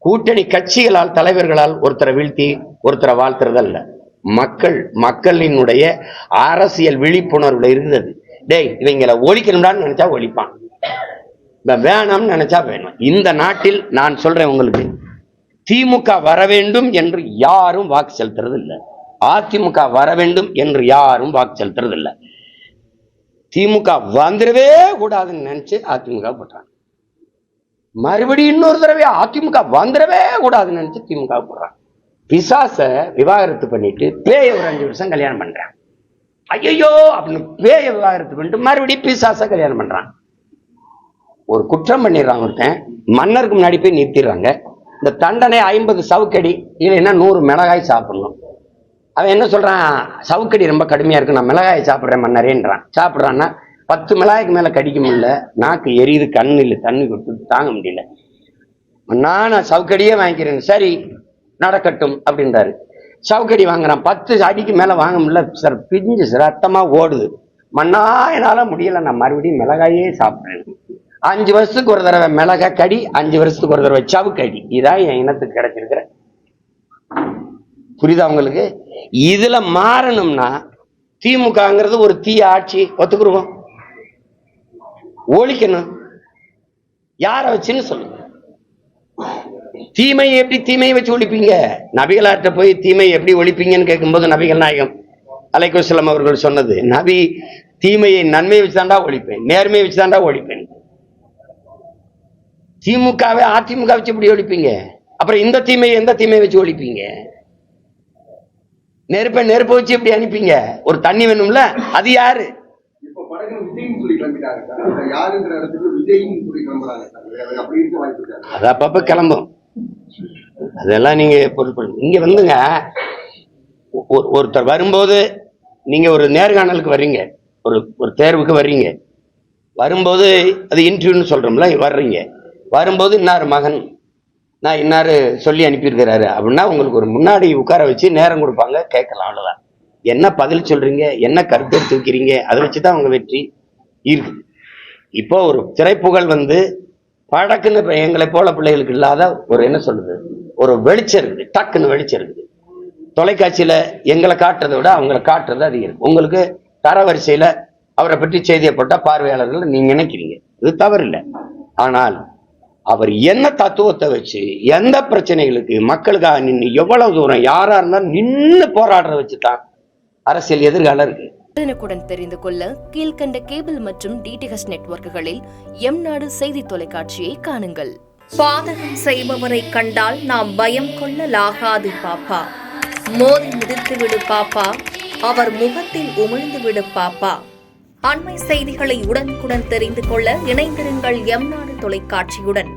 கூட்டணி கட்சிகளால் தலைவர்களால் ஒருத்தரை வீழ்த்தி ஒருத்தரை வாழ்த்துறதல்ல. மக்களினுடைய அரசியல் விழிப்புணர்வுல இருந்தது. டேய் இவங்களை ஒழிக்கணும்டான்னு நினைச்சா ஒழிப்பான், வேணாம்னு நினைச்சா வேணும். இந்த நாட்டில் நான் சொல்றேன் உங்களுக்கு, திமுக வர வேண்டும் என்று யாரும் வாக்கு செலுத்துறது இல்லை. அதிமுக வர வேண்டும் என்று யாரும் வாக்கு செலுத்துறது இல்லை. திமுக வந்துடவே கூடாதுன்னு நினைச்சு அதிமுக போட்டாங்க. மறுபடியும் இன்னொரு தடவை அதிமுக வந்துடவே கூடாதுன்னு நினைச்சு திமுக போடுறாங்க. பிசாச விவாகரத்து பண்ணிட்டு பேய ஒரு 5 வருஷம் கல்யாணம் பண்றான். ஐயோ அப்படின்னு பேய விவாகரத்து பண்ணிட்டு மறுபடியும் பிசாச கல்யாணம் பண்றான். ஒரு குற்றம் பண்ணிடுறான் ஒருத்தன், மன்னருக்கு முன்னாடி போய் நிறுத்திடுறாங்க. இந்த தண்டனை 50 சவுக்கடி இல்லைன்னா 100 மிளகாய் சாப்பிடணும். அவன் என்ன சொல்றான், சவுக்கடி ரொம்ப கடுமையா இருக்கு, நான் மிளகாய் சாப்பிட்றேன் மன்னரேன்றான். சாப்பிட்றான்னா 10 மிளகாய்க்கு மேல கடிக்க முடியல, நாக்கு எரியுது, கண்ணு இல்லை, தண்ணி கொடுத்து தாங்க முடியல. நான் சவுக்கடியே வாங்கிக்கிறேன், சரி நடக்கட்டும் அப்படின்றாரு. சவுக்கடி வாங்குறான், 10 அடிக்கு மேல வாங்க முடியல சார், பிஞ்சு ரத்தமா ஓடுது. மண்ணா என்னால முடியல, நான் மறுபடியும் மிளகாயே சாப்பிட்றேன். 5 வருஷத்துக்கு ஒரு தடவை மிளகாய் கடி, 5 வருஷத்துக்கு ஒரு தடவை சவுக்கடி. இதான் என் இனத்துக்கு கிடைச்சிருக்கிற. புரியுதா உங்களுக்கு? இதுல மாறணும்னா திமுகங்கிறது ஒரு தீய ஆட்சி ஒத்துக்குருவோம், ஒழிக்கணும். யார வச்சுன்னு சொல்லுங்க. தீமையை எப்படி தீமையை வச்சு ஒழிப்பீங்க? நபிகளார்ட்ட போய் தீமையை எப்படி ஒழிப்பீங்கன்னு கேட்கும்போது நபிகள் நாயகம் அலைஹிஸ்ஸலாம் அவர்கள் சொன்னது, நபி தீமையை நன்மையை வச்சுதாண்டா ஒழிப்பேன், நேர்மையை வச்சுதாண்டா ஒழிப்பேன். திமுகவை அதிமுக வச்சு எப்படி ஒழிப்பீங்க? அப்புறம் இந்த தீமையை எந்த தீமையை வச்சு ஒழிப்பீங்க? நெருப்பை வச்சு எப்படி அனுப்பீங்க? ஒரு தண்ணி வேணும்ல, அது யாரு? அது அப்பப்ப கிளம்பும், அதெல்லாம் நீங்க இங்க வந்துங்க. ஒருத்தர் வரும்போது நீங்க ஒரு நேர்காணலுக்கு வர்றீங்க, ஒரு தேர்வுக்கு வர்றீங்க. வரும்போது அது இன்டர்வியூன்னு சொல்றோம்ல, வர்றீங்க. வரும்போது இன்னாரு மகன் நான் இன்னாரு சொல்லி அனுப்பியிருக்கிறாரு அப்படின்னா உங்களுக்கு ஒரு முன்னாடி உட்கார வச்சு நேரம் கொடுப்பாங்க, கேட்கலாம். அவ்வளவுதான். என்ன பதில் சொல்றீங்க, என்ன கருத்தை தூக்கிறீங்க, அதை வச்சுதான் அவங்க வெற்றி இருக்கு. இப்போ ஒரு திரைப்புகழ் பழக்குன்னு எங்களை போல பிள்ளைகளுக்கு இல்லாத ஒரு என்ன சொல்றது, ஒரு வெளிச்சம் இருக்குது, டக்குன்னு வெளிச்சம் இருக்குது. தொலைக்காட்சியில எங்களை காட்டுறதை விட அவங்களை காட்டுறது அதிகம் இருக்கு. உங்களுக்கு தரவரிசையில அவரை பற்றி செய்தியை போட்டா பார்வையாளர்கள் நீங்க நினைக்கிறீங்க, இது தவறில்லை. ஆனால் அவர் என்ன தத்துவத்தை வச்சு எந்த பிரச்சனைகளுக்கு மக்களுக்காக நின்று எவ்வளவு தூரம் யாரா இருந்தாலும் நின்று போராடுறத வச்சுதான் அரசியல் எதிர்காலம் இருக்கு. உடனுக்குடன் தெரிந்து கொள்ள கீழ்கண்ட கேபிள் மற்றும் டிடிஹெச் நெட்வொர்க்குகளில் எம் நாடு செய்தி தொலைக்காட்சியை காணுங்கள். பாதகம் செய்பவரை கண்டால் நாம் பயம் கொள்ளலாகாது பாப்பா, மோதி மிதித்து விடு பாப்பா, அவர் முகத்தில் உமிழ்ந்து விடு பாப்பா. அண்மை செய்திகளை உடனுக்குடன் தெரிந்து கொள்ள இணைந்திருங்கள் எம் நாடு தொலைக்காட்சியுடன்.